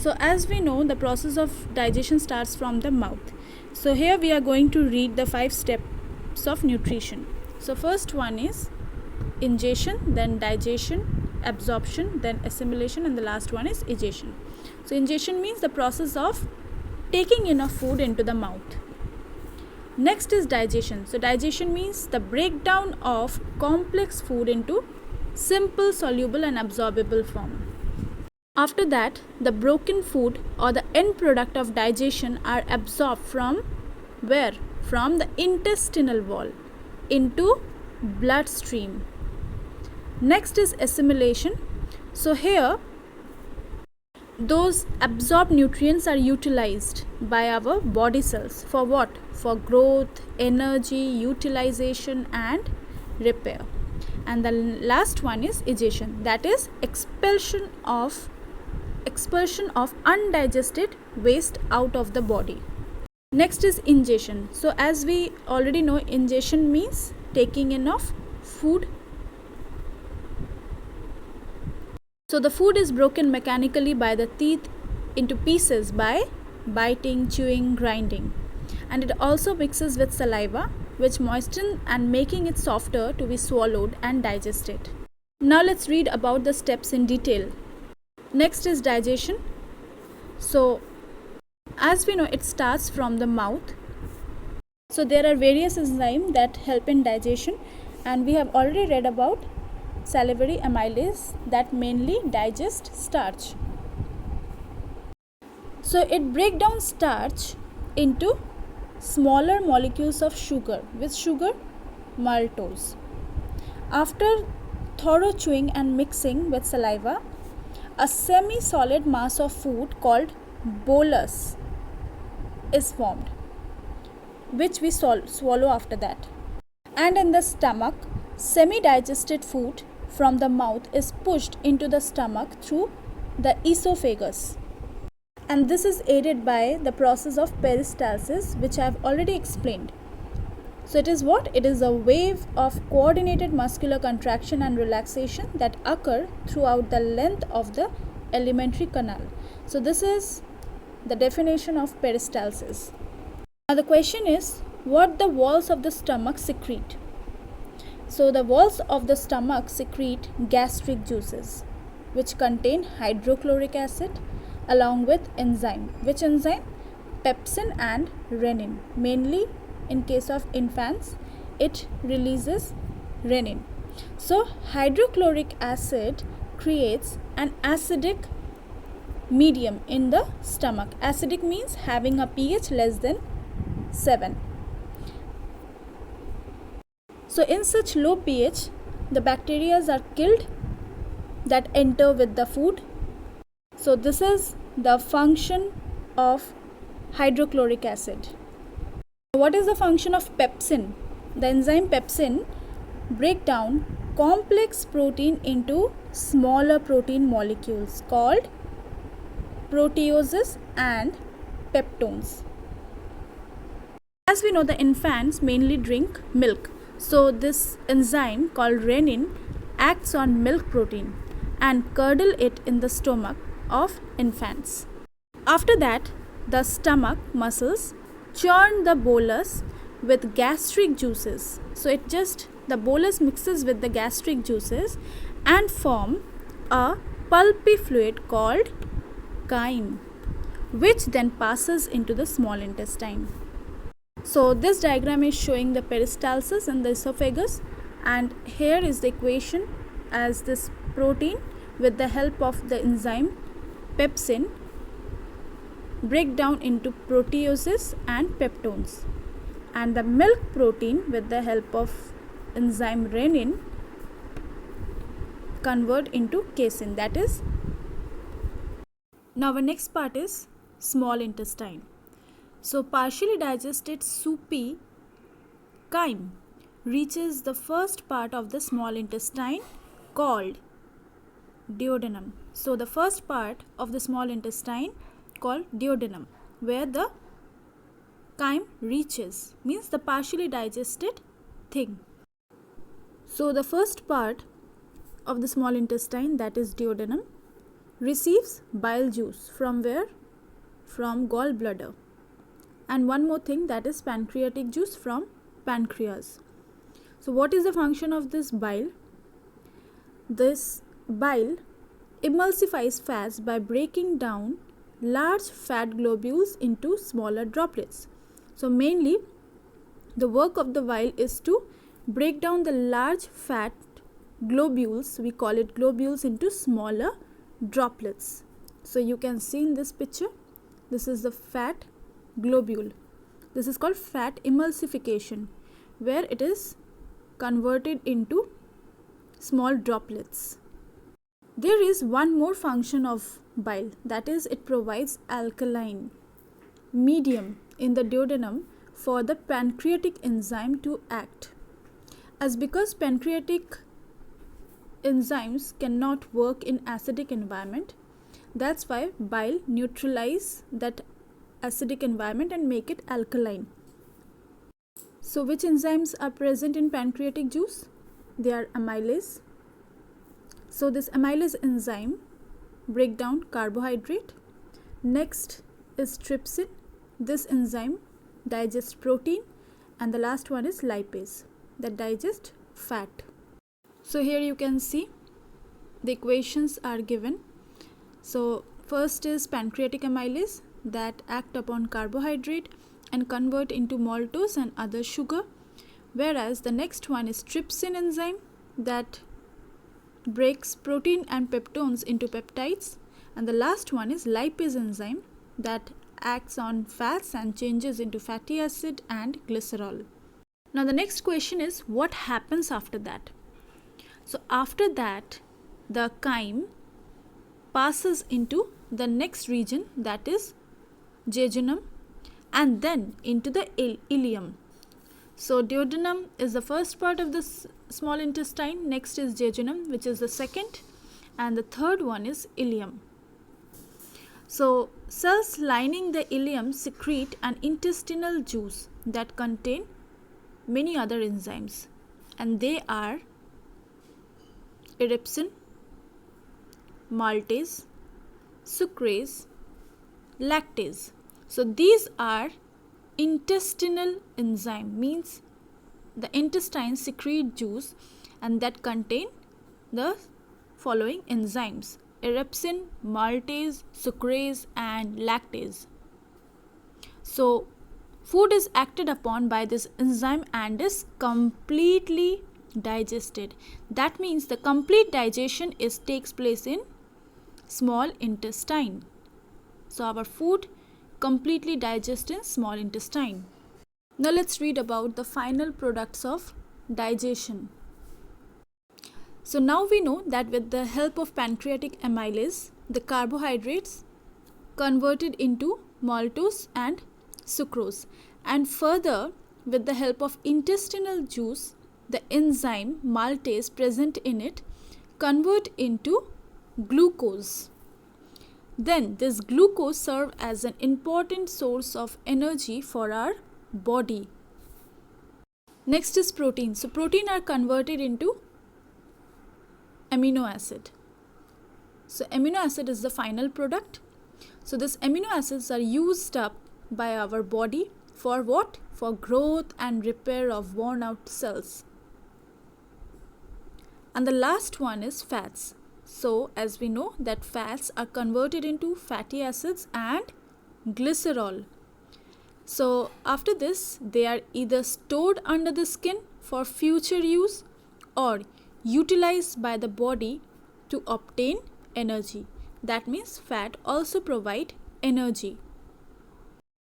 So as we know, the process of digestion starts from the mouth. So here we are going to read the 5 steps of nutrition. So first one is ingestion, then digestion, absorption, then assimilation, and the last one is egestion. So ingestion means the process of taking enough food into the mouth. Next is digestion. So digestion means the breakdown of complex food into simple, soluble and absorbable form. After that, the broken food or the end product of digestion are absorbed from where? From the intestinal wall into bloodstream. Next is assimilation. So here those absorbed nutrients are utilized by our body cells for what? For growth, energy, utilization and repair. And the last one is egestion, that is expulsion of undigested waste out of the body. Next is ingestion. So as we already know, ingestion means taking enough food. So the food is broken mechanically by the teeth into pieces by biting, chewing, grinding. And it also mixes with saliva, which moistens and making it softer to be swallowed and digested. Now let's read about the steps in detail. Next is digestion. So as we know, it starts from the mouth. So there are various enzymes that help in digestion, and we have already read about salivary amylase that mainly digest starch. So it breaks down starch into smaller molecules of sugar. With sugar, maltose. After thorough chewing and mixing with saliva, a semi-solid mass of food called bolus is formed, which we swallow after that. And in the stomach, semi-digested food from the mouth is pushed into the stomach through the esophagus. And this is aided by the process of peristalsis, which I have already explained. So it is what? It is a wave of coordinated muscular contraction and relaxation that occur throughout the length of the alimentary canal. So this is the definition of peristalsis. Now the question is, what the walls of the stomach secrete? So the walls of the stomach secrete gastric juices, which contain hydrochloric acid along with enzyme. Which enzyme? Pepsin and renin. Mainly in case of infants, it releases renin. So hydrochloric acid creates an acidic medium in the stomach. Acidic means having a pH less than 7. So in such low pH, the bacteria are killed that enter with the food. So this is the function of hydrochloric acid. What is the function of pepsin? The enzyme pepsin break down complex protein into smaller protein molecules called proteoses and peptones. As we know, the infants mainly drink milk. So this enzyme called renin acts on milk protein and curdle it in the stomach of infants. After that, the stomach muscles churn the bolus with gastric juices. So the bolus mixes with the gastric juices and form a pulpy fluid called chyme, which then passes into the small intestine. So this diagram is showing the peristalsis in the esophagus, and here is the equation as this protein with the help of the enzyme pepsin break down into proteoses and peptones, and the milk protein with the help of enzyme renin convert into casein. That is, now our next part is small intestine. So partially digested soupy chyme reaches the first part of the small intestine called duodenum. So the first part of the small intestine called duodenum, where the chyme reaches, means the partially digested thing. So the first part of the small intestine, that is duodenum, receives bile juice from where? From gallbladder. And one more thing, that is pancreatic juice from pancreas. So what is the function of this bile? This bile emulsifies fats by breaking down large fat globules into smaller droplets. So mainly the work of the bile is to break down the large fat globules, we call it globules, into smaller droplets. So you can see in this picture, this is the fat globule. This is called fat emulsification, where it is converted into small droplets. There is one more function of bile, that is it provides alkaline medium in the duodenum for the pancreatic enzyme to act. As because pancreatic enzymes cannot work in acidic environment, that's why bile neutralize that acidic environment and make it alkaline. So which enzymes are present in pancreatic juice? They are amylase. So this amylase enzyme break down carbohydrate. Next is trypsin. This enzyme digests protein, and the last one is lipase that digest fat. So here you can see the equations are given. So first is pancreatic amylase that act upon carbohydrate and convert into maltose and other sugar, whereas the next one is trypsin enzyme that breaks protein and peptones into peptides, and the last one is lipase enzyme that acts on fats and changes into fatty acid and glycerol. Now the next question is, what happens after that? So after that, the chyme passes into the next region, that is jejunum, and then into the ileum. So duodenum is the first part of the small intestine, next is jejunum, which is the second, and the third one is ileum. So cells lining the ileum secrete an intestinal juice that contain many other enzymes, and they are erepsin, maltase, sucrase, lactase. So these are intestinal enzyme, means the intestine secrete juice and that contain the following enzymes: erepsin, maltase, sucrase and lactase. So food is acted upon by this enzyme and is completely digested. That means the complete digestion takes place in small intestine. So our food completely digests in small intestine. Now let's read about the final products of digestion. So now we know that with the help of pancreatic amylase, the carbohydrates converted into maltose and sucrose, and further with the help of intestinal juice, the enzyme maltase present in it convert into glucose. Then this glucose serves as an important source of energy for our body. Next is protein. So protein are converted into amino acid. So amino acid is the final product. So these amino acids are used up by our body for what? For growth and repair of worn out cells. And the last one is fats. So as we know that fats are converted into fatty acids and glycerol. So after this, they are either stored under the skin for future use or utilized by the body to obtain energy. That means fat also provide energy.